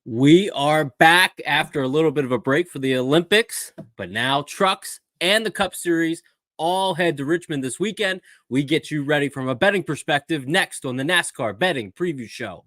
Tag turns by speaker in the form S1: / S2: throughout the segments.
S1: We are back after a little bit of a break for the Olympics, but now trucks and the Cup Series all head to Richmond this weekend. We get you ready from a betting perspective next on the NASCAR Betting Preview Show.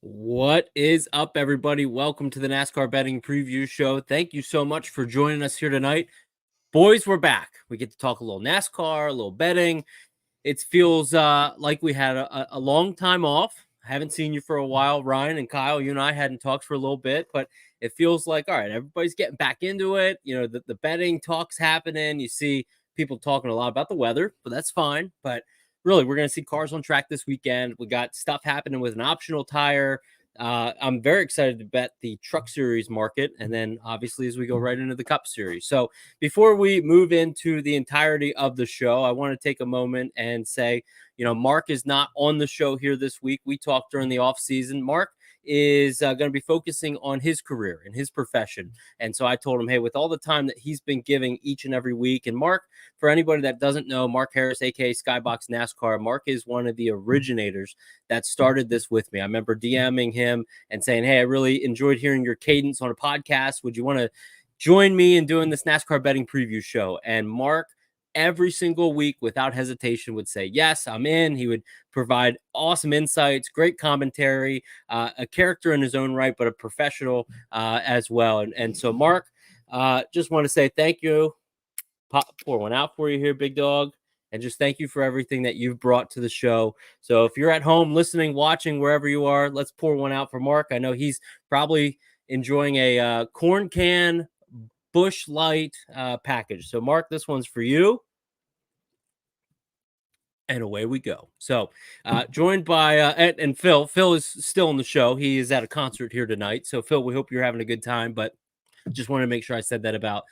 S1: What is up, everybody? Welcome to the NASCAR Betting Preview Show. Thank you so much for joining us here tonight. Boys, we're back. We get to talk a little NASCAR, a little betting. It feels like we had a long time off. I haven't seen you for a while, Ryan and Kyle. You and I hadn't talked for a little bit, but it feels like, all right, everybody's getting back into it. You know, the betting talk's happening. You see people talking a lot about the weather, but that's fine. But really, we're going to see cars on track this weekend. We got stuff happening with an optional tire. I'm very excited to bet the Truck Series market, and then obviously as we go right into the Cup Series. So before we move into the entirety of the show, I want to take a moment and say, you know, Mark is not on the show here this week. We talked during the off season. Mark is going to be focusing on his career and his profession. And so I told him, hey, with all the time that he's been giving each and every week, and Mark, for anybody that doesn't know, Mark Harris, aka SkyBox NASCAR, Mark is one of the originators that started this with me. I remember DMing him and saying, hey, I really enjoyed hearing your cadence on a podcast. Would you want to join me in doing this NASCAR Betting Preview Show? And Mark, every single week without hesitation, would say, yes, I'm in. He would provide awesome insights, great commentary, a character in his own right, but a professional as well. And so, Mark, just want to say thank you. Pour one out for you here, big dog. And just thank you for everything that you've brought to the show. So if you're at home listening, watching, wherever you are, let's pour one out for Mark. I know he's probably enjoying a corn can Bush Light package. So, Mark, this one's for you. And away we go. So, joined by and Phil. Phil is still on the show. He is at a concert here tonight. So, Phil, we hope you're having a good time. But just want to make sure I said that about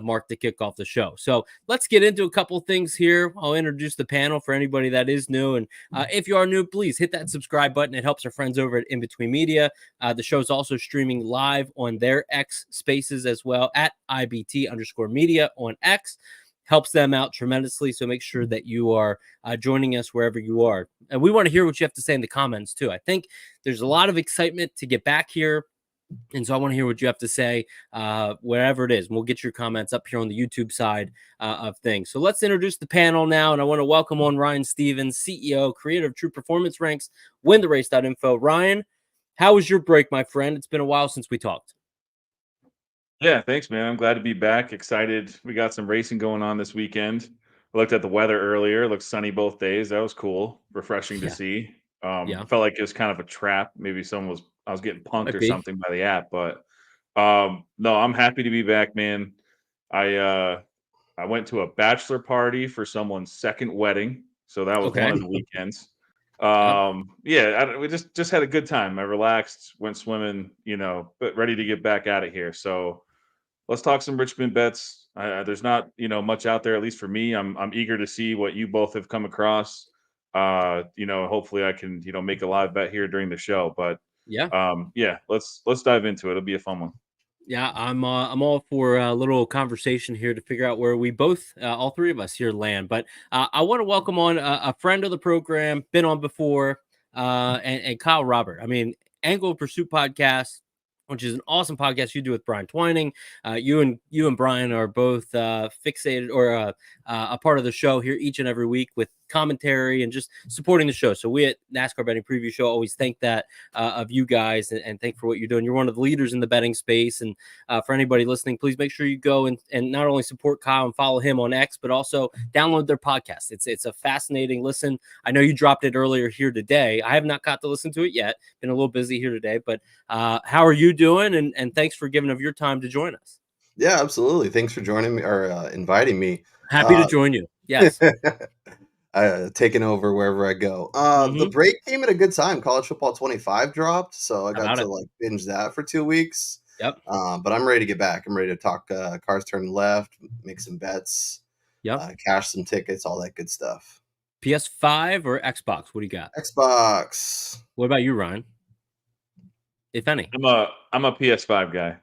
S1: Mark to kick off the show. So let's get into a couple things here. I'll introduce the panel for anybody that is new. And if you are new, please hit that subscribe button. It helps our friends over at In Between Media. The show is also streaming live on their X Spaces as well at IBT_media on X. Helps them out tremendously. So make sure that you are joining us wherever you are. And we want to hear what you have to say in the comments too. I think there's a lot of excitement to get back here. And so I want to hear what you have to say, wherever it is. And we'll get your comments up here on the YouTube side of things. So let's introduce the panel now. And I want to welcome on Ryan Stevens, CEO, creator of True Performance Ranks, wintherace.info. Ryan, how was your break, my friend? It's been a while since we talked.
S2: Yeah, thanks, man. I'm glad to be back. Excited. We got some racing going on this weekend. I looked at the weather earlier. It looked sunny both days. That was cool. Refreshing to see. Felt like it was kind of a trap. Maybe I was getting punked or something by the app, but no, I'm happy to be back, man. I went to a bachelor party for someone's second wedding, so that was one of the weekends. We just had a good time. I relaxed, went swimming, but ready to get back out of here. So let's talk some Richmond bets. There's not much out there, at least for me. I'm eager to see what you both have come across. Hopefully I can make a live bet here during the show, but let's dive into it. It'll be a fun one.
S1: Yeah, I'm all for a little conversation here to figure out where we both, all three of us here, land. But I want to welcome on a friend of the program, been on before, and Kyle Robert. I mean, Angle of Pursuit podcast, which is an awesome podcast you do with Brian Twining. You and Brian are both fixated or a part of the show here each and every week with commentary and just supporting the show. So we at NASCAR Betting Preview Show always thank that of you guys and thank for what you're doing. You're one of the leaders in the betting space. And for anybody listening, please make sure you go and not only support Kyle and follow him on X, but also download their podcast. It's a fascinating listen. I know you dropped it earlier here today. I have not got to listen to it yet. Been a little busy here today, but how are you doing? And thanks for giving of your time to join us.
S3: Yeah, absolutely. Thanks for joining me or inviting me.
S1: Happy to join you. Yes.
S3: Taking over wherever I go. The break came at a good time. College football 25 dropped, so I got to binge that for 2 weeks.
S1: Yep.
S3: But I'm ready to get back. I'm ready to talk cars turning left, make some bets, cash some tickets, all that good stuff.
S1: PS5 or Xbox? What do you got?
S3: Xbox.
S1: What about you, Ryan? If any.
S2: I'm a PS5 guy.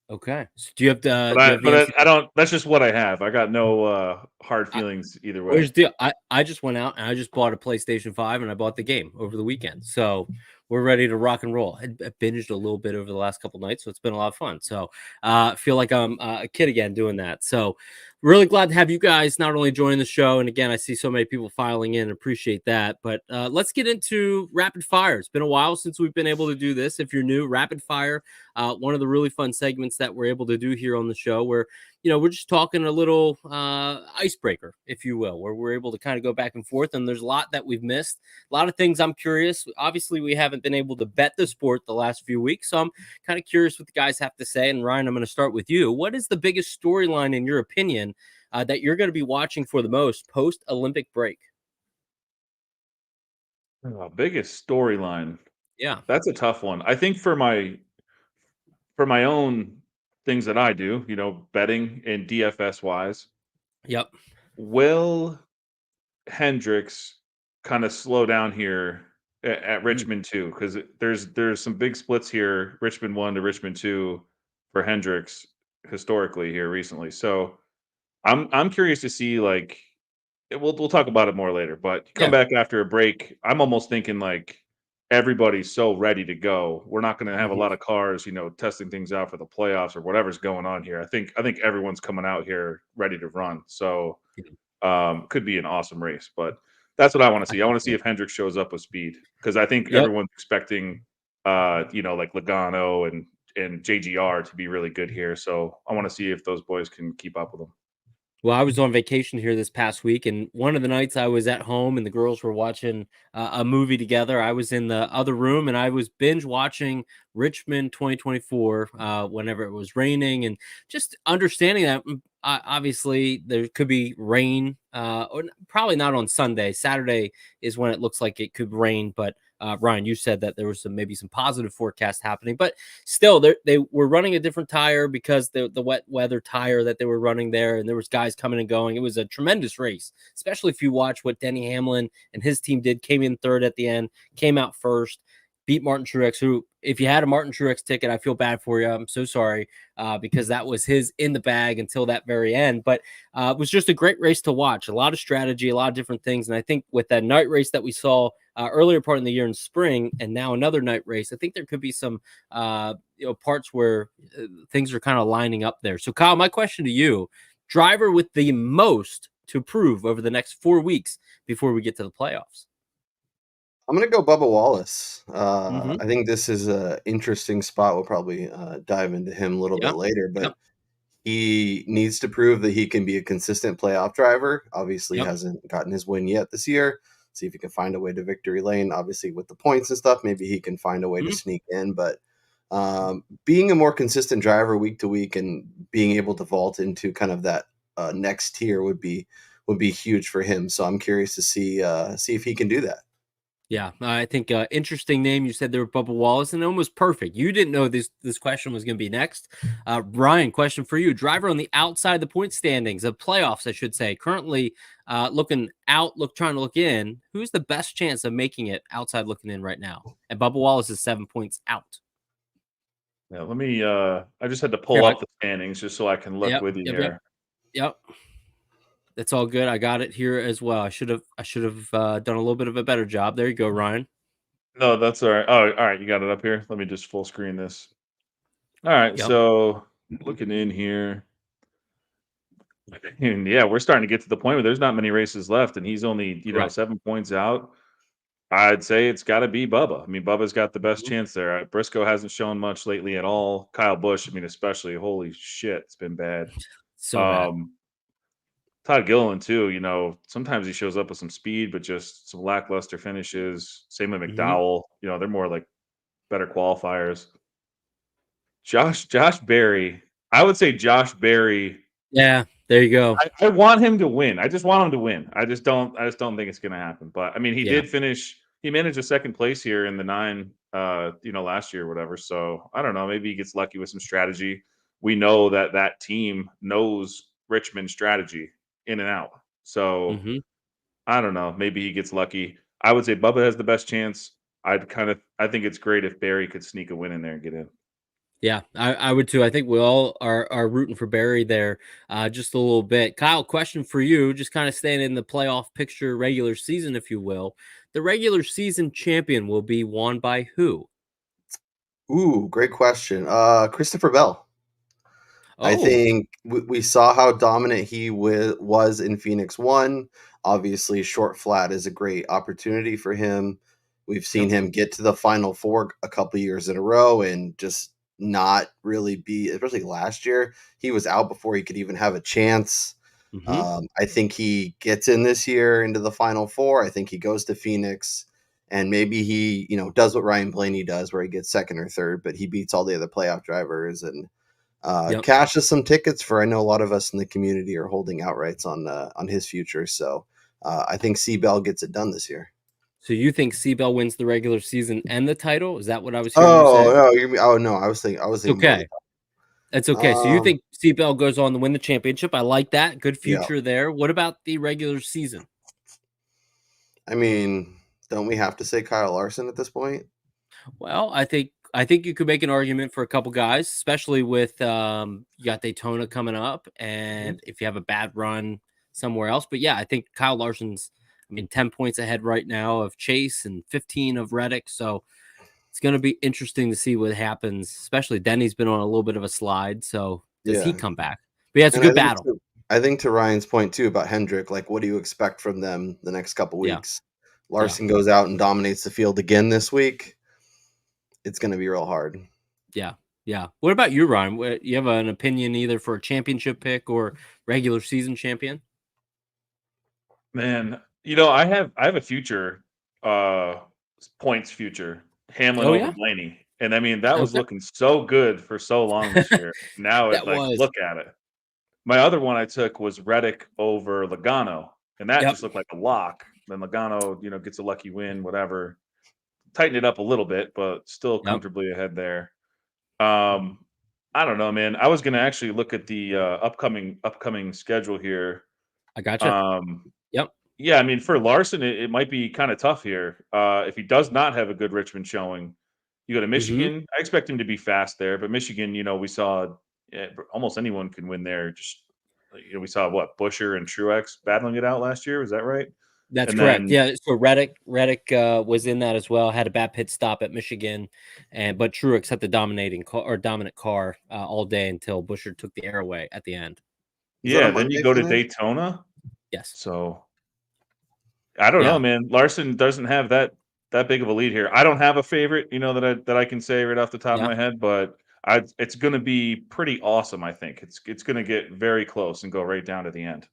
S1: Okay. So do you have the?
S2: But I don't. That's just what I have. I got no hard feelings either way.
S1: Here's the deal. I just went out and I just bought a PlayStation 5 and I bought the game over the weekend. So we're ready to rock and roll. I binged a little bit over the last couple nights, so it's been a lot of fun. So I feel like I'm a kid again doing that. So really glad to have you guys not only join the show. And again, I see so many people filing in. Appreciate that. But let's get into rapid fire. It's been a while since we've been able to do this. If you're new, rapid fire, one of the really fun segments that we're able to do here on the show where, you know, we're just talking a little icebreaker, if you will, where we're able to kind of go back and forth. And there's a lot that we've missed, a lot of things I'm curious. Obviously, we haven't been able to bet the sport the last few weeks. So I'm kind of curious what the guys have to say. And Ryan, I'm going to start with you. What is the biggest storyline, in your opinion, that you're going to be watching for the most post-Olympic break?
S2: Biggest storyline.
S1: Yeah.
S2: That's a tough one. I think for my own things that I do, you know, betting and DFS wise.
S1: Yep.
S2: Will Hendricks kind of slow down here at Richmond too? Because there's some big splits here, Richmond 1 to Richmond 2 for Hendricks historically here recently. So I'm curious to see, like, we'll talk about it more later, but come back after a break. I'm almost thinking like everybody's so ready to go. We're not going to have a lot of cars, you know, testing things out for the playoffs or whatever's going on here. I think everyone's coming out here ready to run. So could be an awesome race, but that's what I want to see. I want to see if Hendricks shows up with speed, because I think everyone's expecting you know, like Logano and JGR to be really good here. So I want to see if those boys can keep up with them.
S1: Well, I was on vacation here this past week, and one of the nights I was at home and the girls were watching a movie together. I was in the other room and I was binge watching Richmond 2024 whenever it was raining, and just understanding that obviously there could be rain, or probably not on Sunday. Saturday is when it looks like it could rain, but Ryan, you said that there was maybe some positive forecast happening, but still they were running a different tire because the wet weather tire that they were running there, and there was guys coming and going. It was a tremendous race, especially if you watch what Denny Hamlin and his team did. Came in third at the end, came out first, beat Martin Truex, who, if you had a Martin Truex ticket, I feel bad for you. I'm so sorry, because that was his in the bag until that very end. But it was just a great race to watch. A lot of strategy, a lot of different things. And I think with that night race that we saw earlier part in the year in spring, and now another night race, I think there could be some parts where things are kind of lining up there. So, Kyle, my question to you, driver with the most to prove over the next 4 weeks before we get to the playoffs?
S3: I'm going to go Bubba Wallace. I think this is an interesting spot. We'll probably dive into him a little bit later, but he needs to prove that he can be a consistent playoff driver. Obviously, hasn't gotten his win yet this year. See if he can find a way to victory lane. Obviously, with the points and stuff, maybe he can find a way to sneak in. But being a more consistent driver week to week and being able to vault into kind of that next tier would be huge for him. So I'm curious to see if he can do that.
S1: Yeah, I think interesting name. You said there were Bubba Wallace, and almost perfect. You didn't know this question was going to be next. Ryan, question for you. Driver on the outside the point standings of playoffs, I should say, currently looking out, trying to look in. Who's the best chance of making it outside looking in right now? And Bubba Wallace is 7 points out.
S2: Yeah, let me I just had to pull up the standings just so I can look with you here.
S1: Yep. That's all good. I got it here as well. I should have done a little bit of a better job. There you go, Ryan.
S2: No, that's all right. Oh, all right. You got it up here. Let me just full screen this. All right. So looking in here. And yeah, we're starting to get to the point where there's not many races left, and he's only,
S1: Correct.
S2: 7 points out. I'd say it's got to be Bubba. I mean, Bubba's got the best chance there. Briscoe hasn't shown much lately at all. Kyle Busch, I mean, especially, holy shit, it's been bad.
S1: So bad.
S2: Todd Gilliland too, sometimes he shows up with some speed, but just some lackluster finishes. Same with McDowell. They're more like better qualifiers. Josh Berry. I would say Josh Berry.
S1: Yeah, there you go.
S2: I want him to win. I just want him to win. I just don't think it's gonna happen. But I mean, he did finish. He managed a second place here in the 9, last year or whatever. So I don't know. Maybe he gets lucky with some strategy. We know that team knows Richmond's strategy in and out. So I don't know. Maybe he gets lucky. I would say Bubba has the best chance. I think it's great if Barry could sneak a win in there and get in.
S1: Yeah, I would too. I think we all are rooting for Barry there just a little bit. Kyle, question for you, just kind of staying in the playoff picture, regular season, if you will. The regular season champion will be won by who?
S3: Ooh, great question. Christopher Bell. I
S1: Oh,
S3: think we saw how dominant he was in Phoenix 1. Obviously, short flat is a great opportunity for him. We've seen him get to the Final Four a couple years in a row and just not really be, especially last year, he was out before he could even have a chance. I think he gets in this year into the Final Four. I think he goes to Phoenix, and maybe he, does what Ryan Blaney does, where he gets second or third, but he beats all the other playoff drivers and cashes some tickets for. I know a lot of us in the community are holding outrights on his future. So I think C-Bell gets it done this year.
S1: So you think C-Bell wins the regular season and the title? Is that what I was hearing you say?
S3: No, I was thinking
S1: Okay. That's okay. So you think C-Bell goes on to win the championship? I like that. Good future there. What about the regular season?
S3: I mean, don't we have to say Kyle Larson at this point?
S1: Well, I think you could make an argument for a couple guys, especially with you got Daytona coming up, and if you have a bad run somewhere else. But yeah, I think Kyle Larson's, 10 points ahead right now of Chase and 15 of Reddick. So it's going to be interesting to see what happens. Especially Denny's been on a little bit of a slide. So does he come back? But yeah, it's a good battle.
S3: I think to Ryan's point too about Hendrick, like what do you expect from them the next couple weeks? Larson goes out and dominates the field again this week. It's going to be real hard.
S1: Yeah. Yeah. What about you, Ryan? You have an opinion either for a championship pick or regular season champion?
S2: Man, I have a future points future Hamlin over Blaney. And I mean, that was looking so good for so long this year. Now it's like, look at it. My other one I took was Reddick over Logano, and that just looked like a lock. Then Logano, gets a lucky win, whatever. Tighten it up a little bit, but still comfortably ahead there. I don't know, man. I was gonna actually look at the upcoming schedule here.
S1: I gotcha.
S2: Yeah, I mean, for Larson, it might be kind of tough here. If he does not have a good Richmond showing, you go to Michigan. I expect him to be fast there, but Michigan, we saw almost anyone can win there. Just we saw Buscher and Truex battling it out last year. Was that right?
S1: That's correct. Yeah. So Reddick was in that as well. Had a bad pit stop at Michigan, but Truex had the dominant car all day until Buscher took the air away at the end.
S2: Yeah. Then you go to Daytona.
S1: Yes.
S2: So I don't know, man. Larson doesn't have that big of a lead here. I don't have a favorite, that I can say right off the top of my head, but it's going to be pretty awesome. I think it's going to get very close and go right down to the end.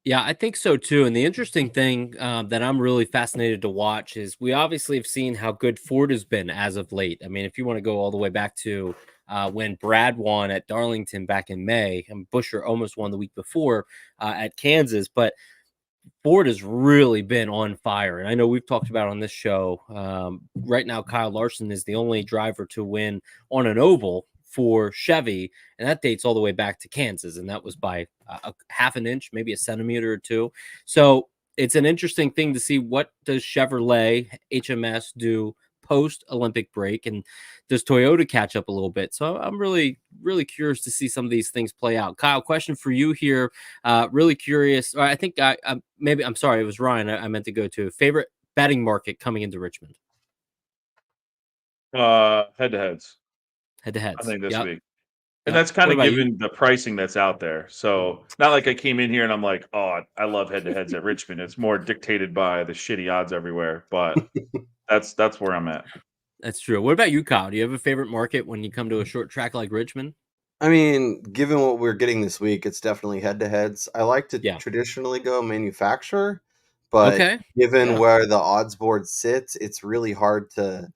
S1: Yeah, I think so too. And the interesting thing that I'm really fascinated to watch is we obviously have seen how good Ford has been as of late. I mean, if you want to go all the way back to when Brad won at Darlington back in May, and Buscher almost won the week before at Kansas, but Ford has really been on fire. And I know we've talked about on this show. Right now, Kyle Larson is the only driver to win on an oval for Chevy, and that dates all the way back to Kansas, and that was by a half an inch, maybe a centimeter or two. So it's an interesting thing to see what does Chevrolet HMS do post Olympic break, and does Toyota catch up a little bit? So I'm really, really curious to see some of these things play out. Kyle, question for you here. Really curious. I think I'm sorry, it was Ryan. I meant to go to favorite betting market coming into Richmond.
S2: Head-to-heads.
S1: Head-to-heads.
S2: I think this week. And that's kind of given the pricing that's out there. So not like I came in here and I'm like, oh, I love head-to-heads at Richmond. It's more dictated by the shitty odds everywhere. But that's where I'm at.
S1: That's true. What about you, Kyle? Do you have a favorite market when you come to a short track like Richmond?
S3: I mean, given what we're getting this week, it's definitely head-to-heads. I like to traditionally go manufacturer, but given where the odds board sits, it's really hard to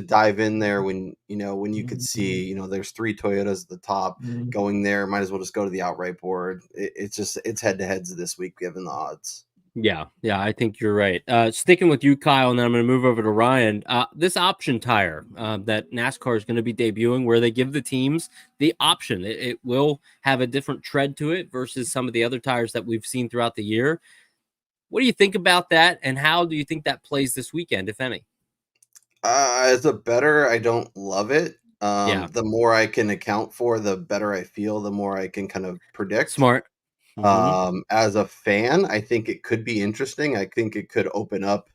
S3: dive in there when you could see, there's 3 Toyotas at the top going there. Might as well just go to the outright board. It's head-to-heads this week given the odds.
S1: Yeah, I think you're right. Sticking with you, Kyle, and then I'm going to move over to Ryan. This option tire that NASCAR is going to be debuting, where they give the teams the option. It will have a different tread to it versus some of the other tires that we've seen throughout the year. What do you think about that, and how do you think that plays this weekend, if any?
S3: As a bettor, I don't love it. The more I can account for, the better I feel, the more I can kind of predict.
S1: Smart.
S3: As a fan, I think it could be interesting. I think it could open up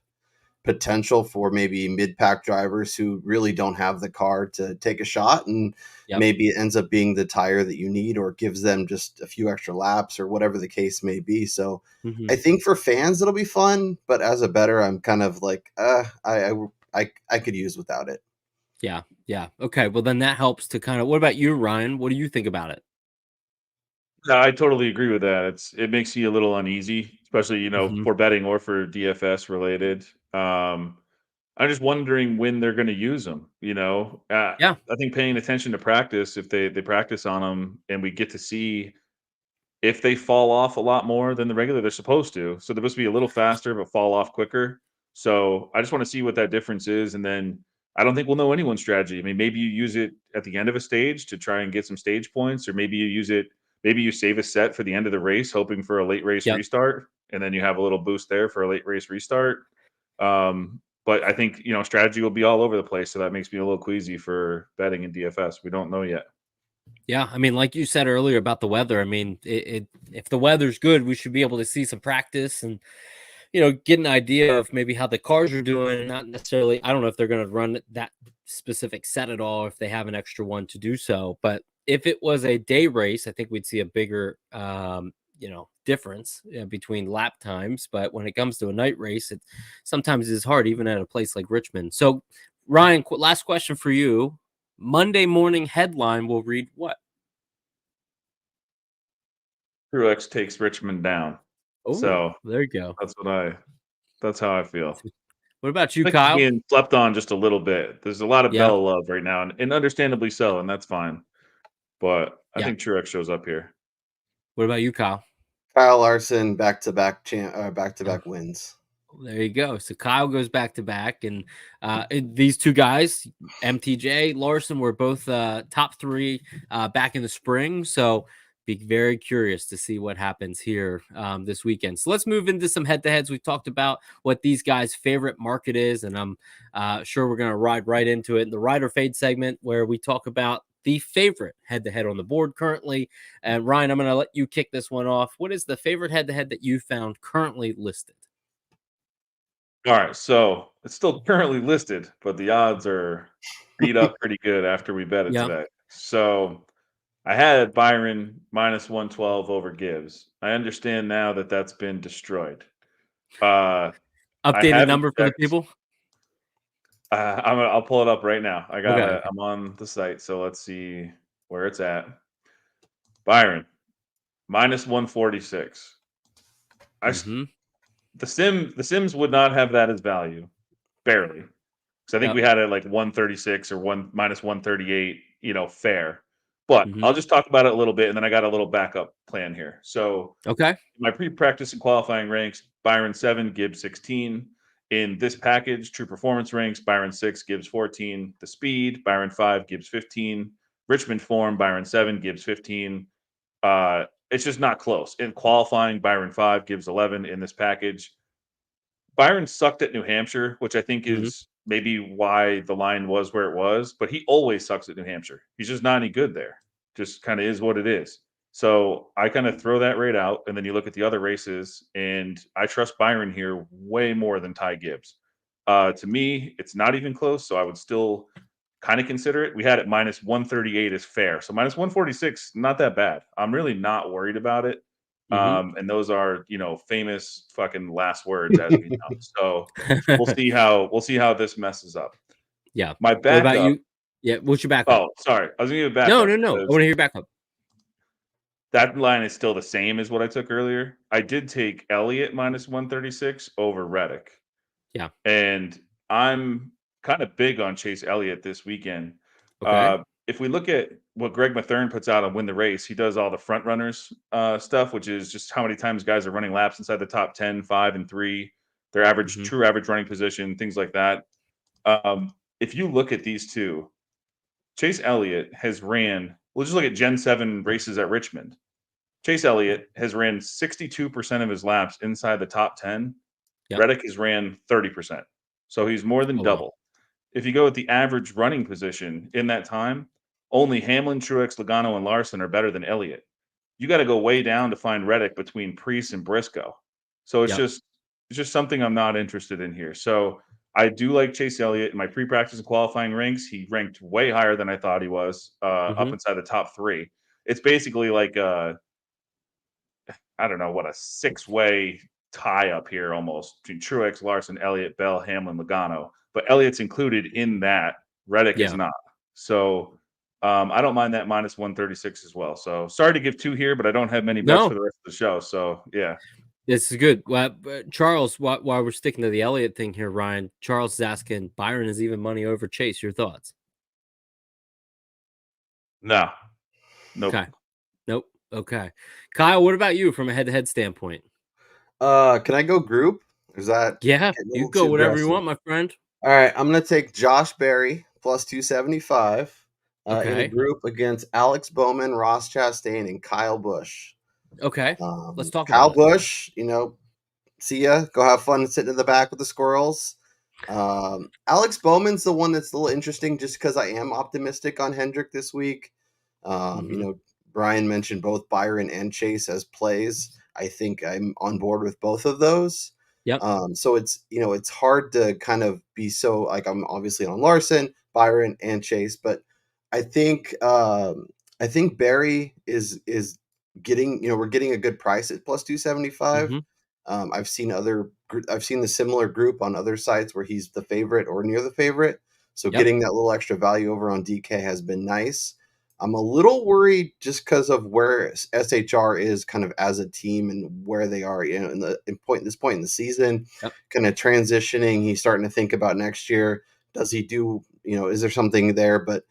S3: potential for maybe mid-pack drivers who really don't have the car to take a shot, and maybe it ends up being the tire that you need or gives them just a few extra laps or whatever the case may be. So I think for fans it'll be fun, but as a bettor, I'm kind of like I could use without it.
S1: Yeah. Okay, well then that helps to kind of. What about you, Ryan? What do you think about it?
S2: No, I totally agree with that. It makes you a little uneasy, especially, for betting or for DFS related. I'm just wondering when they're going to use them. I think paying attention to practice, if they practice on them and we get to see if they fall off a lot more than the regular they're supposed to. So they're supposed to be a little faster but fall off quicker. So I just want to see what that difference is, and then I don't think we'll know anyone's strategy. I mean, maybe you use it at the end of a stage to try and get some stage points, or maybe you use it. Maybe you save a set for the end of the race, hoping for a late race restart, and then you have a little boost there for a late race restart. But I think strategy will be all over the place, so that makes me a little queasy for betting in DFS. We don't know yet.
S1: Yeah, I mean, like you said earlier about the weather, I mean, if the weather's good, we should be able to see some practice and get an idea of maybe how the cars are doing. Not necessarily, I don't know if they're going to run that specific set at all, if they have an extra one to do so. But if it was a day race, I think we'd see a bigger, difference between lap times. But when it comes to a night race, it sometimes is hard, even at a place like Richmond. So, Ryan, last question for you. Monday morning headline will read what?
S2: Truex takes Richmond down.
S1: Oh,
S2: so
S1: there you go.
S2: That's how I feel.
S1: What about you, Kyle?
S2: Being slept on just a little bit. There's a lot of Bell love right now, and understandably so, and that's fine. But I think Truex shows up here.
S1: What about you, Kyle?
S3: Kyle Larson back-to-back wins.
S1: There you go. So Kyle goes back-to-back, and these two guys, MTJ, Larson, were both top 3 back in the spring. So be very curious to see what happens here this weekend. So let's move into some head-to-heads. We've talked about what these guys' favorite market is, and I'm sure we're going to ride right into it in the Ride or Fade segment, where we talk about the favorite head-to-head on the board currently. And Ryan, I'm going to let you kick this one off. What is the favorite head-to-head that you found currently listed?
S2: All right, so it's still currently listed, but the odds are beat up pretty good after we bet it today. So I had Byron minus 112 over Gibbs. I understand now that that's been destroyed.
S1: Updated number for the people?
S2: I'll pull it up right now. I'm on the site, so let's see where it's at. Byron minus 146. The Sims would not have that as value, barely. Because I think we had it like 136 or minus 138, fair. But I'll just talk about it a little bit, and then I got a little backup plan here. So my pre-practice and qualifying ranks, Byron 7, Gibbs 16. In this package, true performance ranks, Byron 6, Gibbs 14. The speed, Byron 5, Gibbs 15. Richmond form, Byron 7, Gibbs 15. It's just not close. In qualifying, Byron 5, Gibbs 11 in this package. Byron sucked at New Hampshire, which I think is maybe why the line was where it was, but he always sucks at New Hampshire. He's just not any good there. Just kind of is what it is. So I kind of throw that rate out, and then you look at the other races, and I trust Byron here way more than Ty Gibbs. To me, it's not even close, so I would still kind of consider it. We had it minus 138 is fair. So minus 146, not that bad. I'm really not worried about it. And those are, famous fucking last words, as we know. So we'll see how this messes up.
S1: Yeah.
S2: My backup. What
S1: about you? Yeah. What's your backup?
S2: Oh, sorry. I was going to give a backup.
S1: No. I want to hear your backup.
S2: That line is still the same as what I took earlier. I did take Elliott minus 136 over Reddick.
S1: Yeah.
S2: And I'm kind of big on Chase Elliott this weekend.
S1: Okay.
S2: If we look at what Greg Mathern puts out on Win the Race, he does all the front runners stuff, which is just how many times guys are running laps inside the top 10, 5, and 3, their average, true average running position, things like that. If you look at these two, Chase Elliott has ran, we'll just look at Gen 7 races at Richmond. Chase Elliott has ran 62% of his laps inside the top 10. Yep. Reddick has ran 30%. So he's more than double. Wow. If you go with the average running position in that time, only Hamlin, Truex, Logano, and Larson are better than Elliott. You got to go way down to find Reddick between Preece and Briscoe. So it's just something I'm not interested in here. So I do like Chase Elliott in my pre-practice and qualifying ranks. He ranked way higher than I thought he was, up inside the top 3. It's basically like I don't know what, a 6-way tie up here almost between Truex, Larson, Elliott, Bell, Hamlin, Logano. But Elliott's included in that. Reddick is not. So I don't mind that minus 136 as well. So sorry to give 2 here, but I don't have many bets for the rest of the show. So yeah.
S1: This is good. Well, Charles, while we're sticking to the Elliott thing here, Ryan, Charles is asking, Byron is even money over Chase. Your thoughts?
S2: No. Nope.
S1: Okay. Nope. Okay. Kyle, what about you from a head-to-head standpoint?
S3: Can I go group? Is that
S1: you go whatever you want, my friend.
S3: All right, I'm gonna take Josh Berry plus 275 in a group against Alex Bowman, Ross Chastain, and Kyle Busch.
S1: Okay, let's talk
S3: Kyle
S1: about
S3: Busch. See ya. Go have fun sitting in the back with the squirrels. Alex Bowman's the one that's a little interesting, just because I am optimistic on Hendrick this week. Brian mentioned both Byron and Chase as plays. I think I'm on board with both of those.
S1: Yep.
S3: So it's hard to kind of be so, like, I'm obviously on Larson, Byron, and Chase, but I think Barry is getting, we're getting a good price at plus 275. I've seen the similar group on other sites where he's the favorite or near the favorite. So getting that little extra value over on DK has been nice. I'm a little worried just because of where SHR is kind of as a team and where they are, this point in the season, kind of transitioning. He's starting to think about next year. Does he do, is there something there? But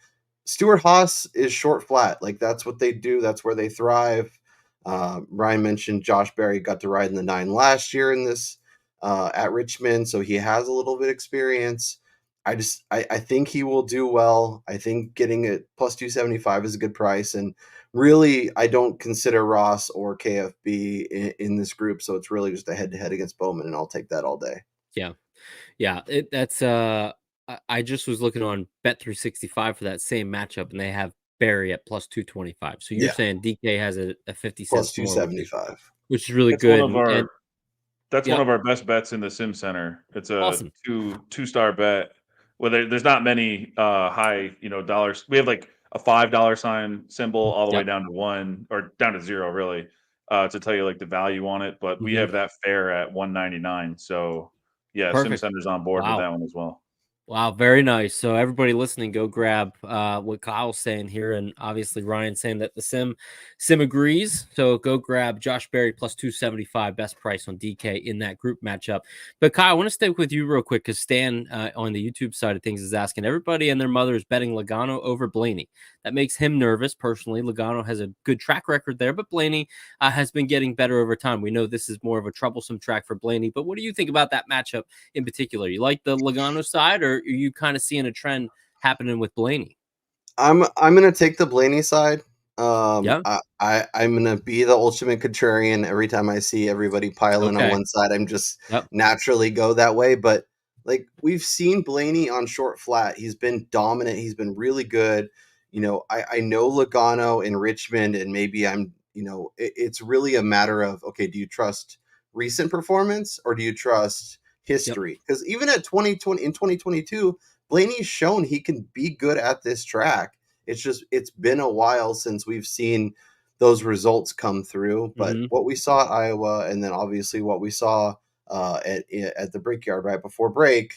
S3: Stewart-Haas is short flat. Like, that's what they do. That's where they thrive. Ryan mentioned Josh Berry got to ride in the 9 last year in this at Richmond. So he has a little bit of experience. I think he will do well. I think getting it plus 275 is a good price. And really, I don't consider Ross or KFB in this group. So it's really just a head-to-head against Bowman, and I'll take that all day.
S1: Yeah. Yeah. That's I just was looking on Bet365 for that same matchup, and they have Barry at plus 225. So you're saying DK has a 50
S3: plus 275,
S1: which is really good.
S2: That's one of our best bets in the Sim Center. It's a two-star bet. Well, there's not many high, dollars. We have like a $5 sign symbol all the way down to 1 or down to 0, really, to tell you like the value on it. But we have that fair at $199. So yeah, Sim Center's on board with that one as well.
S1: Wow, very nice. So everybody listening, go grab what Kyle's saying here, and obviously Ryan saying that the sim agrees. So go grab Josh Berry plus 275, best price on DK in that group matchup. But Kyle, I want to stick with you real quick because Stan on the YouTube side of things is asking everybody and their mother is betting Logano over Blaney. That makes him nervous. Personally, Logano has a good track record there, but Blaney has been getting better over time. We know this is more of a troublesome track for Blaney, but what do you think about that matchup in particular? You like the Logano side, or are you kind of seeing a trend happening with Blaney?
S3: I'm gonna take the Blaney side. I'm gonna be the ultimate contrarian every time I see everybody piling on one side. I'm just naturally go that way. But like, we've seen Blaney on short flat. He's been dominant. He's been really good. I know Logano in Richmond, and maybe it's really a matter of, okay, do you trust recent performance or do you trust history? Because even at 2020 in 2022, Blaney's shown he can be good at this track. It's been a while since we've seen those results come through. But what we saw at Iowa, and then obviously what we saw at the Brickyard right before break,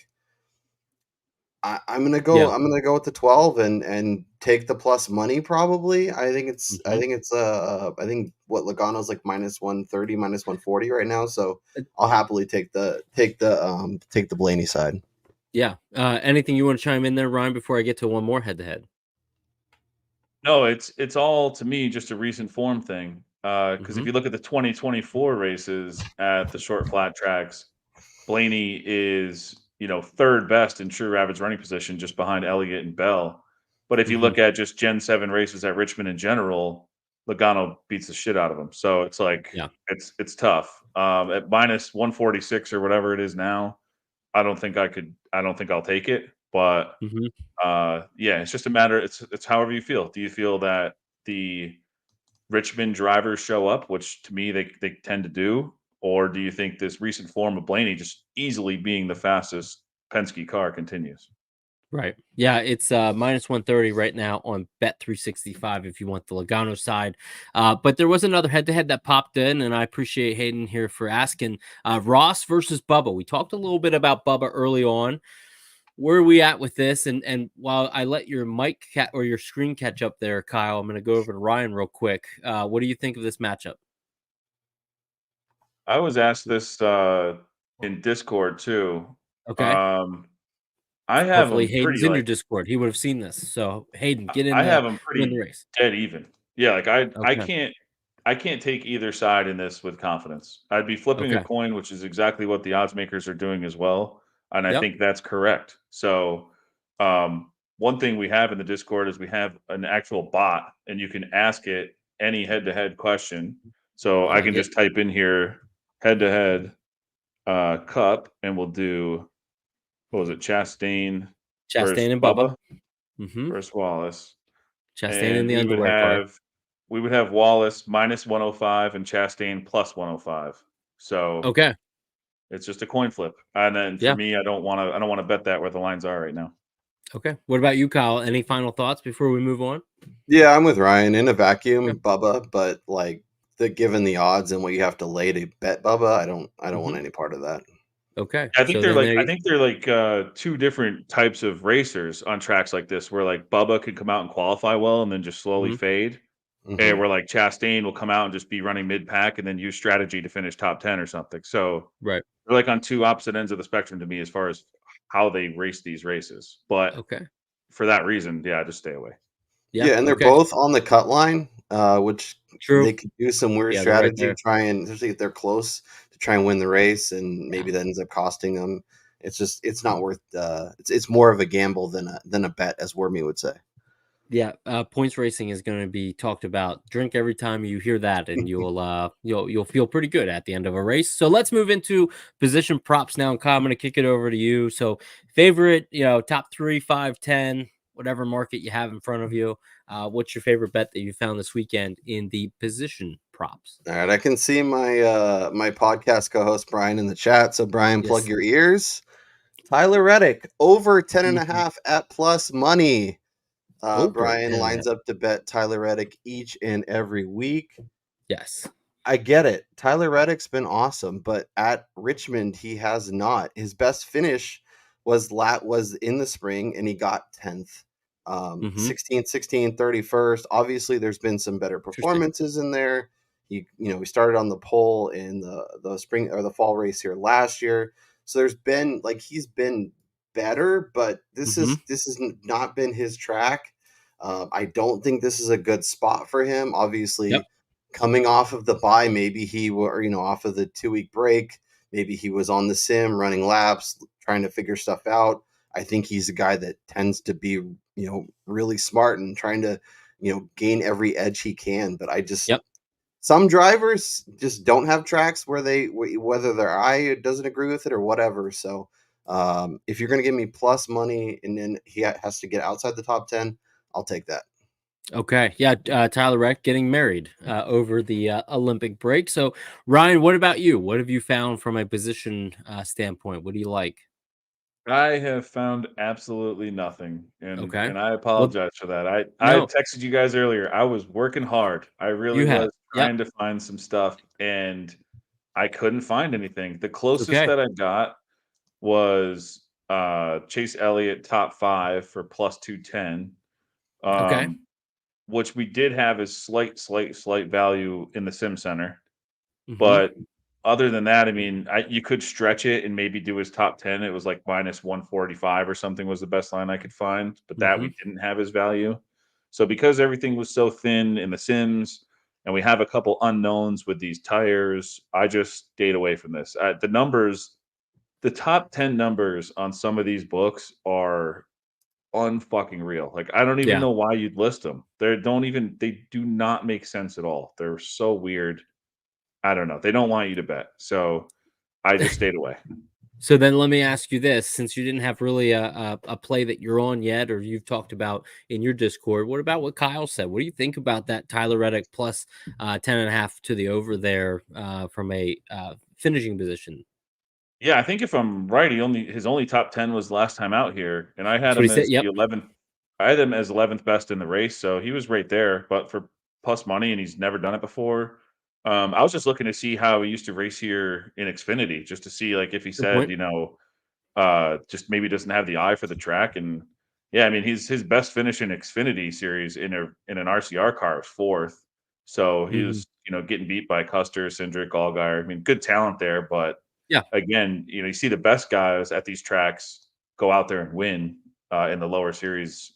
S3: I'm gonna go.
S1: Yeah.
S3: I'm gonna go with the 12 and take the plus money. Probably. I think what Logano's like minus 130, minus 140 right now. So I'll happily take the Blaney side.
S1: Yeah. Anything you want to chime in there, Ryan, before I get to one more head to head?
S2: No, it's all to me just a recent form thing. Because if you look at the 2024 races at the short flat tracks, Blaney is, third best in true average running position, just behind Elliott and Bell. But if you look at just Gen 7 races at Richmond in general, Logano beats the shit out of him. So it's like, it's tough. At minus 146 or whatever it is now, I don't think I'll take it. But it's just a matter. It's however you feel. Do you feel that the Richmond drivers show up, which to me they tend to do, or do you think this recent form of Blaney just easily being the fastest Penske car continues?
S1: Right. Yeah, it's minus 130 right now on Bet365 if you want the Logano side. But there was another head-to-head that popped in, and I appreciate Hayden here for asking. Ross versus Bubba. We talked a little bit about Bubba early on. Where are we at with this? And while I let your mic or your screen catch up there, Kyle, I'm going to go over to Ryan real quick. What do you think of this matchup?
S2: I was asked this in Discord too.
S1: Okay.
S2: I have
S1: Hopefully
S2: them
S1: Hayden's
S2: pretty
S1: in your Discord. He would have seen this. So Hayden, get in
S2: I
S1: there,
S2: have them
S1: win the
S2: pretty
S1: race.
S2: dead even. Yeah, like I
S1: Okay.
S2: I can't take either side in this with confidence. I'd be flipping a
S1: Okay.
S2: coin, which is exactly what the odds makers are doing as well, and I
S1: Yep.
S2: think that's correct. So, one thing we have in the Discord is we have an actual bot, and you can ask it any head-to-head question. So I can just type in here head-to-head cup, and we'll do what was it, Chastain versus
S1: and Bubba.
S2: Bubba versus Wallace.
S1: Chastain in
S2: And
S1: the underwear car.
S2: we would have Wallace minus 105 and Chastain plus 105. So
S1: Okay.
S2: it's just a coin flip. And then for me, I don't want to bet that where the lines are right now.
S1: Okay. What about you, Kyle? Any final thoughts before we move on?
S3: Yeah, I'm with Ryan in a vacuum, Bubba, but like given the odds and what you have to lay to bet Bubba, I don't want any part of that.
S1: Okay.
S2: I think they're like two different types of racers on tracks like this, where like Bubba could come out and qualify well and then just slowly fade. And where like Chastain will come out and just be running mid-pack and then use strategy to finish top 10 or something. So they're like on two opposite ends of the spectrum to me as far as how they race these races. But for that reason, just stay away.
S3: Yeah, and they're both on the cut line, which they could do some weird strategy, especially if they're close, to try and win the race, and maybe that ends up costing them. It's not worth. It's more of a gamble than a bet, as Wormy would say.
S1: Yeah, points racing is going to be talked about. Drink every time you hear that, and you'll feel pretty good at the end of a race. So let's move into position props now. And Kyle, I'm going to kick it over to you. So favorite, top 3, 5, 10, whatever market you have in front of you. What's your favorite bet that you found this weekend in the position props?
S3: All right, I can see my my podcast co-host Brian in the chat. So Brian, plug your ears. Tyler Reddick over 10.5 at plus money. Brian lines up to bet Tyler Reddick each and every week.
S1: Yes.
S3: I get it. Tyler Reddick's been awesome, but at Richmond, he has not. His best finish was in the spring, and he got 10th. 16th, 16th, 31st. Obviously, there's been some better performances in there. We started on the pole in the spring or the fall race here last year. So there's been he's been better, but this has not been his track. I don't think this is a good spot for him. Obviously, coming off of the bye, maybe he off of the 2-week break, maybe he was on the sim running laps, trying to figure stuff out. I think he's a guy that tends to be, really smart and trying to, gain every edge he can. But I just, some drivers just don't have tracks whether their eye doesn't agree with it or whatever. So if you're going to give me plus money and then he has to get outside the top 10, I'll take that.
S1: Okay. Yeah. Tyler Reddick getting married over the Olympic break. So Ryan, what about you? What have you found from a position standpoint? What do you like?
S2: I have found absolutely nothing, and I
S1: Well,
S2: apologize for that. I
S1: no,
S2: texted you guys earlier. I was working hard. I really
S1: you have.
S2: was
S1: Yep.
S2: trying to find some stuff, and I couldn't find anything. The
S1: It's
S2: closest
S1: okay.
S2: that I got was Chase Elliott top 5 for plus 210.
S1: Okay.
S2: Um, which we did have as slight value in the Sim Center.
S1: Hmm.
S2: But other than that, I mean, you could stretch it and maybe do his top 10. It was like minus 145 or something was the best line I could find, but that
S1: Hmm.
S2: we didn't have his value. So because everything was so thin in the Sims and we have a couple unknowns with these tires, I just stayed away from this. The numbers, the top 10 numbers on some of these books are unfucking real. Like I don't even
S1: Yeah.
S2: know why you'd list them. They do not make sense at all. They're so weird. I don't know. They don't want you to bet. So I just stayed away.
S1: So then let me ask you this, since you didn't have really a play that you're on yet, or you've talked about in your Discord, what about what Kyle said? What do you think about that Tyler Reddick plus 10.5 to the over there from a finishing position?
S2: Yeah, I think if I'm right, his only top 10 was last time out here, and I had
S1: That's what he
S2: him
S1: said.
S2: as
S1: Yep.
S2: the 11th. I had him as 11th best in the race, so he was right there. But for plus money, and he's never done it before. I was just looking to see how he used to race here in Xfinity, just to see like if he
S1: Good
S2: said,
S1: point.
S2: just maybe doesn't have the eye for the track. And yeah, I mean, his best finish in Xfinity series in an RCR car was fourth. So he
S1: Hmm.
S2: was, getting beat by Custer, Cindric, Allgaier. I mean, good talent there, but
S1: Yeah.
S2: again, you see the best guys at these tracks go out there and win in the lower series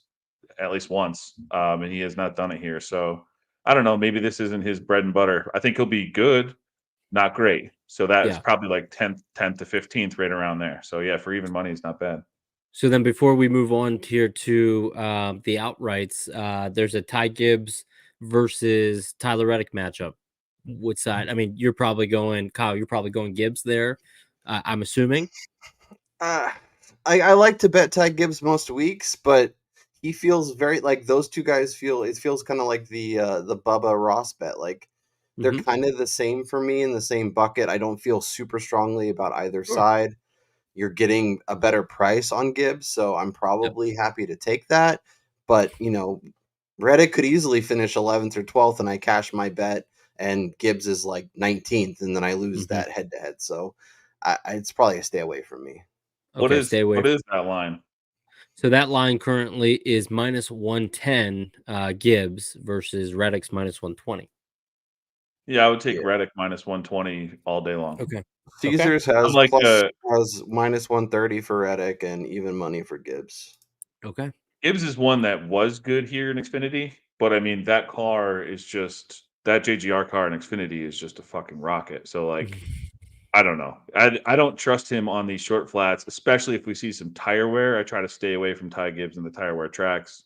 S2: at least once, and he has not done it here. So I don't know. Maybe this isn't his bread and butter. I think he'll be good, not great. So that is
S1: Yeah.
S2: probably like 10th to 15th, right around there. So yeah, for even money, it's not bad.
S1: So then before we move on here to the outrights, there's a Ty Gibbs versus Tyler Reddick matchup. Which side? I mean, you're probably going, Kyle, you're probably going Gibbs there, I'm assuming.
S3: Uh, I like to bet Ty Gibbs most weeks, but he feels very like those two guys feel. It feels kind of like the Bubba Ross bet. Like they're
S1: Hmm.
S3: kind of the same for me in the same bucket. I don't feel super strongly about either
S1: Sure.
S3: side. You're getting a better price on Gibbs, so I'm
S1: Yep.
S3: probably happy to take that. But Reddick could easily finish 11th or 12th, and I cash my bet, and Gibbs is like 19th, and then I lose
S1: Hmm.
S3: that head to head. So it's probably a stay away from me.
S2: What
S1: Okay,
S2: is
S1: stay away.
S2: what is that line?
S1: So that line currently is minus 110 Gibbs versus Reddick's minus 120.
S2: Yeah, I would take
S3: Yeah.
S2: Reddick minus 120 all day long.
S1: Okay. Okay.
S3: Caesars
S2: I'm
S3: has
S2: like
S3: has minus 130 for Reddick and even money for Gibbs.
S1: Okay.
S2: Gibbs is one that was good here in Xfinity, but I mean that car is just that JGR car in Xfinity is just a fucking rocket. So like I don't know. I don't trust him on these short flats, especially if we see some tire wear. I try to stay away from Ty Gibbs and the tire wear tracks.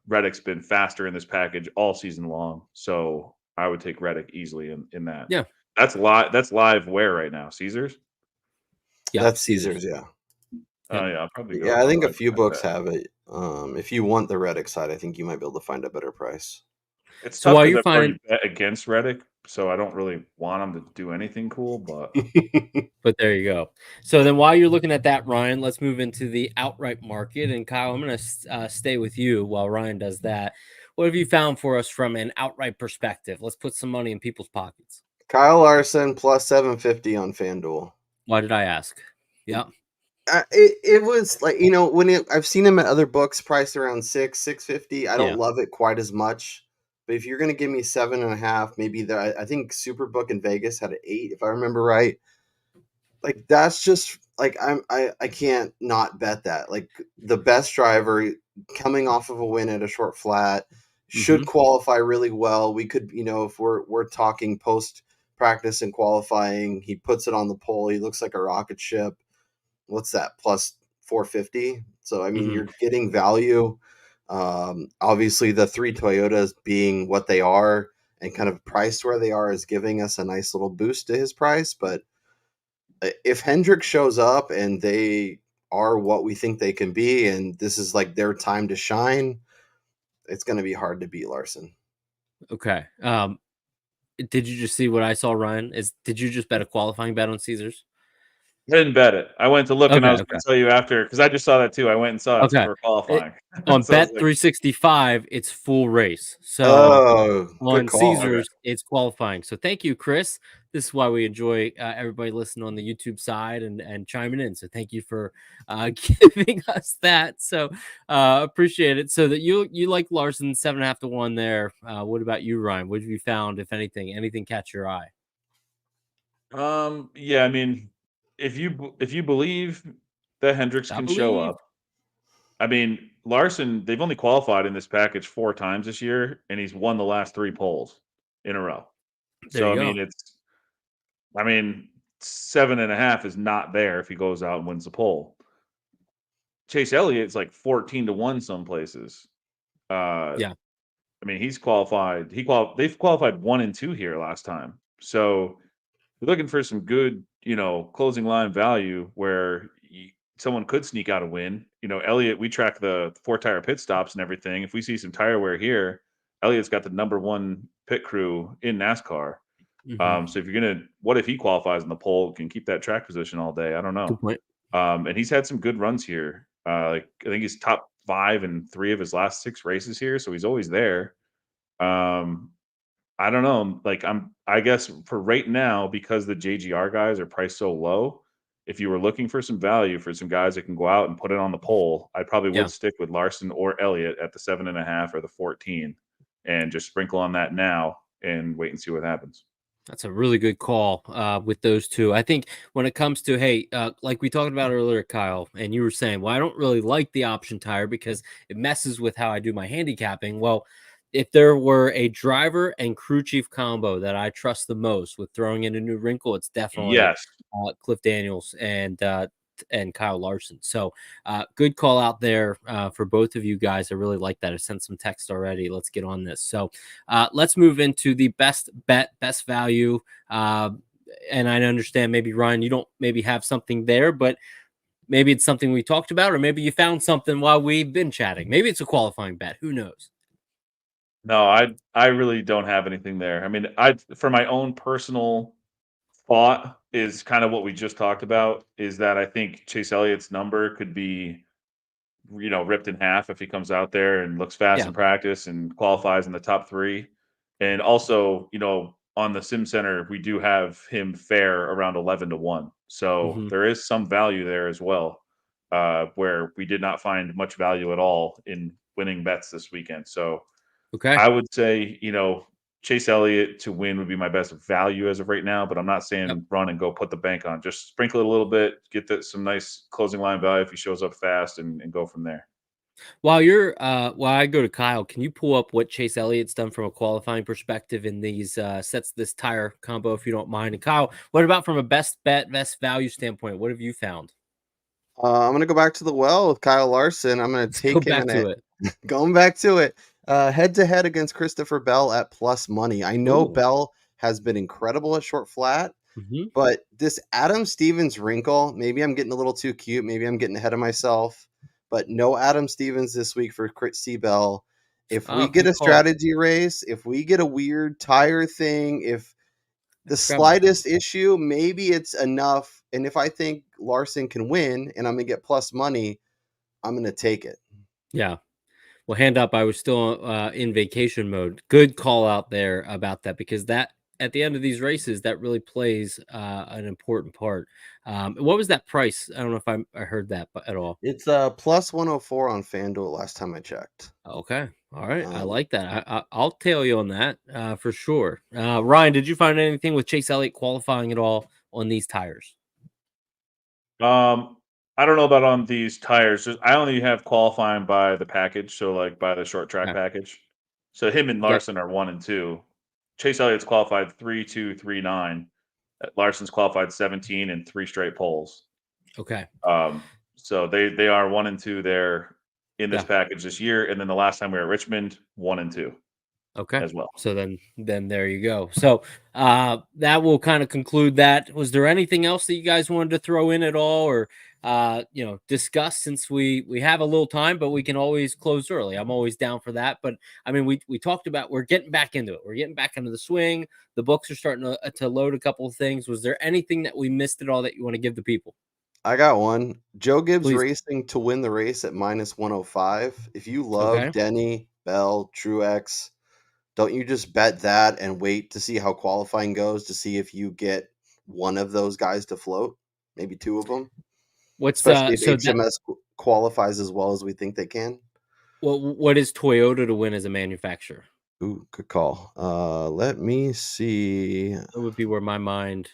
S2: Reddick's been faster in this package all season long, so I would take Reddick easily in that.
S1: Yeah.
S2: That's live wear right now. Caesars.
S1: Yep.
S3: That's
S1: Caesars.
S3: Caesars, yeah.
S2: Oh
S1: Yep.
S2: yeah, I'll probably go.
S3: Yeah, I
S2: I'll
S3: think
S2: go
S3: a
S2: ahead
S3: few
S2: and
S3: books
S2: bet.
S3: have it. If you want the Reddick side, I think you might be able to find a better price.
S2: It's
S1: So
S2: tough
S1: while
S2: because
S1: you're
S2: I've already
S1: finding,
S2: bet against Reddick, so I don't really want him to do anything cool. But
S1: but there you go. So then while you're looking at that, Ryan, let's move into the outright market. And Kyle, I'm going to stay with you while Ryan does that. What have you found for us from an outright perspective? Let's put some money in people's pockets.
S3: Kyle Larson plus 750 on FanDuel.
S1: Why did I ask? Yeah.
S3: It was like I've seen him at other books priced around 650. I
S1: Yeah.
S3: don't love it quite as much, but if you're gonna give me 7.5, maybe I think Superbook in Vegas had an 8 if I remember right. Like that's just like I can't not bet that. Like the best driver coming off of a win at a short flat should
S1: Mm-hmm.
S3: qualify really well. We could, if we're talking post practice and qualifying, he puts it on the pole. He looks like a rocket ship. What's that? Plus 450. So I mean,
S1: Mm-hmm.
S3: you're getting value. Obviously, the three Toyotas being what they are and kind of priced where they are is giving us a nice little boost to his price. But if Hendrick shows up and they are what we think they can be, and this is like their time to shine, it's going to be hard to beat Larson.
S1: Okay. Did you just see what I saw, Ryan? Did you just bet a qualifying bet on Caesars?
S2: I didn't bet it. I went to look, and I was
S1: Okay.
S2: going to tell you after because I just saw that too. I went and saw it for qualifying.
S1: On
S2: So
S1: Bet 365, it's full race.
S3: Oh, good
S1: on
S3: call.
S1: Caesars, it's qualifying. So thank you, Chris. This is why we enjoy everybody listening on the YouTube side and chiming in. So thank you for giving us that. So appreciate it. So that you like Larson 7.5 to 1 there. What about you, Ryan? What have you found, if anything catch your eye?
S2: Yeah, I mean, if you believe that Hendricks
S1: I
S2: can show
S1: believe.
S2: up, I mean, Larson, they've only qualified in this package 4 times this year, and he's won the last 3 poles in a row.
S1: There
S2: So,
S1: you go.
S2: I mean, 7.5 is not there if he goes out and wins the pole. Chase Elliott's like 14 to 1 some places.
S1: Yeah.
S2: I mean, he's qualified. They've qualified 1 and 2 here last time. So we're looking for some good, closing line value where someone could sneak out a win. Elliott, we track the 4-tire pit stops and everything. If we see some tire wear here, Elliott's got the #1 pit crew in NASCAR. So if what if he qualifies in the pole, can keep that track position all day? I don't know.
S1: Good point.
S2: And he's had some good runs here. I think he's top 5 in 3 of his last 6 races here, so he's always there. I don't know. I guess for right now, because the JGR guys are priced so low, if you were looking for some value for some guys that can go out and put it on the pole, I probably would stick with Larson or Elliott at the 7.5 or the 14 and just sprinkle on that now and wait and see what happens.
S1: That's a really good call with those two. I think when it comes to, like we talked about earlier, Kyle, and you were saying, well, I don't really like the option tire because it messes with how I do my handicapping. Well, if there were a driver and crew chief combo that I trust the most with throwing in a new wrinkle, it's definitely Cliff Daniels and Kyle Larson. So good call out there for both of you guys. I really like that. I sent some text already. Let's get on this. So let's move into the best bet, best value. And I understand maybe, Ryan, you don't maybe have something there, but maybe it's something we talked about, or maybe you found something while we've been chatting. Maybe it's a qualifying bet. Who knows?
S2: No, I really don't have anything there. I mean, for my own personal thought is kind of what we just talked about, is that I think Chase Elliott's number could be, ripped in half if he comes out there and looks fast in practice and qualifies in the top 3. And also, on the Sim Center, we do have him fair around 11 to 1. So there is some value there as well, where we did not find much value at all in winning bets this weekend. So I would say, Chase Elliott to win would be my best value as of right now, but I'm not saying run and go put the bank on. Just sprinkle it a little bit, get some nice closing line value if he shows up fast, and go from there.
S1: While I go to Kyle, can you pull up what Chase Elliott's done from a qualifying perspective in these sets, this tire combo, if you don't mind? And Kyle, what about from a best bet, best value standpoint? What have you found?
S3: I'm going to go back to the well with Kyle Larson. I'm going to take him in it. Going back to it. Head to head against Christopher Bell at plus money. I know Bell has been incredible at short flat, but this Adam Stevens wrinkle, maybe I'm getting a little too cute. Maybe I'm getting ahead of myself, but no Adam Stevens this week for C. Bell. If we get a strategy race, if we get a weird tire thing, if the slightest issue, maybe it's enough. And if I think Larson can win and I'm going to get plus money, I'm going to take it.
S1: Yeah. Well, hand up, I was still in vacation mode. Good call out there about that, because that at the end of these races, that really plays an important part. What was that price? I don't know if I heard that at all.
S3: It's plus 104 on FanDuel last time I checked.
S1: Okay. All right. I like that. I'll tail you on that for sure. Ryan, did you find anything with Chase Elliott qualifying at all on these tires?
S2: I don't know about on these tires. I only have qualifying by the package, so like by the short track package. So him and Larson are 1 and 2. Chase Elliott's qualified 3, 2, 3, 9. Larson's qualified 17 and 3 straight poles.
S1: Okay.
S2: So they are 1 and 2 there in this package this year, and then the last time we were at Richmond, 1 and 2.
S1: Okay.
S2: As well.
S1: So then there you go. So that will kind of conclude that. Was there anything else that you guys wanted to throw in at all, or discuss, since we have a little time, but we can always close early. I'm always down for that. But I mean, we talked about, we're getting back into it. We're getting back into the swing. The books are starting to load a couple of things. Was there anything that we missed at all that you want to give the people?
S3: I got one. Joe Gibbs
S1: Please.
S3: Racing to win the race at -105. If you love
S1: Okay.
S3: Denny, Bell, Truex, don't you just bet that and wait to see how qualifying goes to see if you get one of those guys to float, maybe two of them? Especially if HMS qualifies as well as we think they can.
S1: Well, what is Toyota to win as a manufacturer?
S3: Ooh, good call. Let me see.
S1: That would be where my mind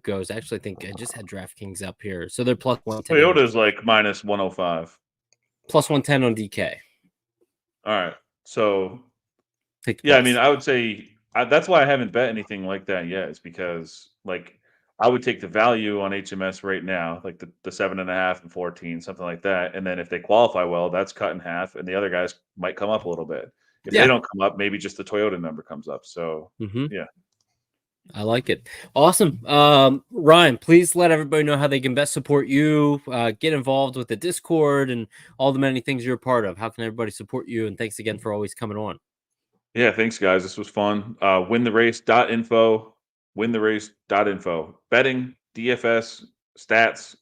S1: goes. Actually, I think I just had DraftKings up here. So they're plus 110.
S2: Toyota's like -105.
S1: Plus 110 on DK.
S2: All right. So, yeah, I mean, I would say that's why I haven't bet anything like that yet, is because, like, I would take the value on HMS right now, like the 7.5 and 14, something like that. And then if they qualify well, that's cut in half, and the other guys might come up a little bit. If they don't come up, maybe just the Toyota number comes up. So, yeah.
S1: I like it. Awesome. Ryan, please let everybody know how they can best support you, get involved with the Discord and all the many things you're a part of. How can everybody support you? And thanks again for always coming on.
S2: Yeah, thanks, guys. This was fun. Wintherace.info, wintherace.info. Betting, DFS, stats,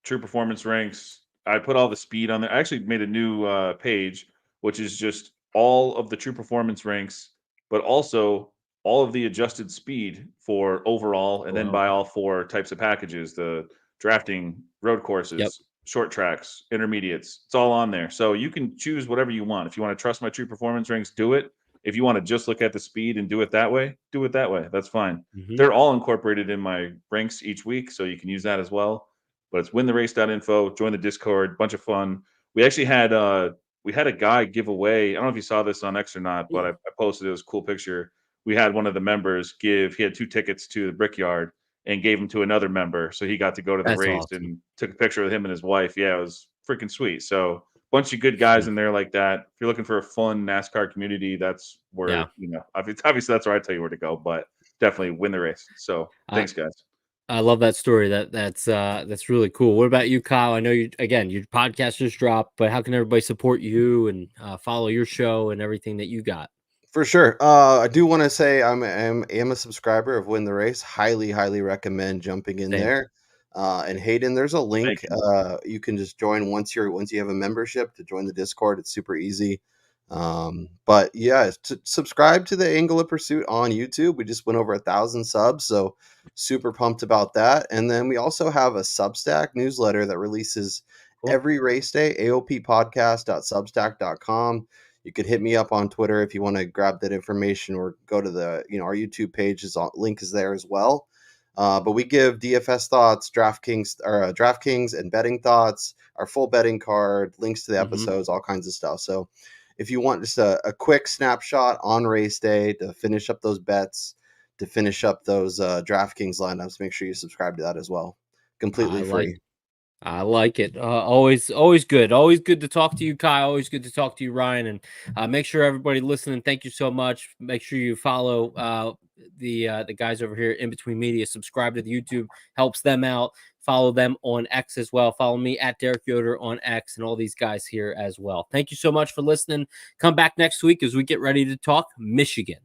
S2: true performance ranks. I put all the speed on there. I actually made a new page, which is just all of the true performance ranks, but also all of the adjusted speed for overall, and then buy all 4 types of packages: the drafting, road courses, short tracks, intermediates. It's all on there. So you can choose whatever you want. If you want to trust my true performance ranks, do it. If you want to just look at the speed and do it that way, do it that way. That's fine. They're all incorporated in my ranks each week, so you can use that as well. But it's wintherace.info. Join the Discord. Bunch of fun. We actually had a guy give away. I don't know if you saw this on X or not, but I posted it. It was a cool picture. We had one of the members he had 2 tickets to the Brickyard and gave them to another member, so he got to go to the race and took a picture with him and his wife. Yeah, it was freaking sweet. So, bunch of good guys in there like that. If you're looking for a fun NASCAR community, that's where, obviously that's where I tell you where to go, but definitely win the race. So thanks, guys.
S1: I love that story. That's really cool. What about you, Kyle? I know your podcast just dropped, but how can everybody support you and follow your show and everything that you got?
S3: For sure. I do want to say I am a subscriber of Win the Race. Highly recommend jumping in there. And Hayden, there's a link. You can just join once you have a membership to join the Discord. It's super easy. But yeah, subscribe to the Angle of Pursuit on YouTube. We just went over 1,000 subs, so super pumped about that. And then we also have a Substack newsletter that releases every race day. aoppodcast.substack.com. You could hit me up on Twitter if you want to grab that information, or go to the our YouTube page. Link is there as well. But we give DFS thoughts, DraftKings and betting thoughts, our full betting card, links to the episodes, all kinds of stuff. So if you want just a quick snapshot on race day to finish up those bets, to finish up those DraftKings lineups, make sure you subscribe to that as well. Completely free.
S1: I like it. Always good. Always good to talk to you, Kyle. Always good to talk to you, Ryan. And make sure everybody listening, thank you so much. Make sure you follow the guys over here in Between Media. Subscribe to the YouTube, helps them out. Follow them on X as well. Follow me at Derek Yoder on X, and all these guys here as well. Thank you so much for listening. Come back next week as we get ready to talk Michigan.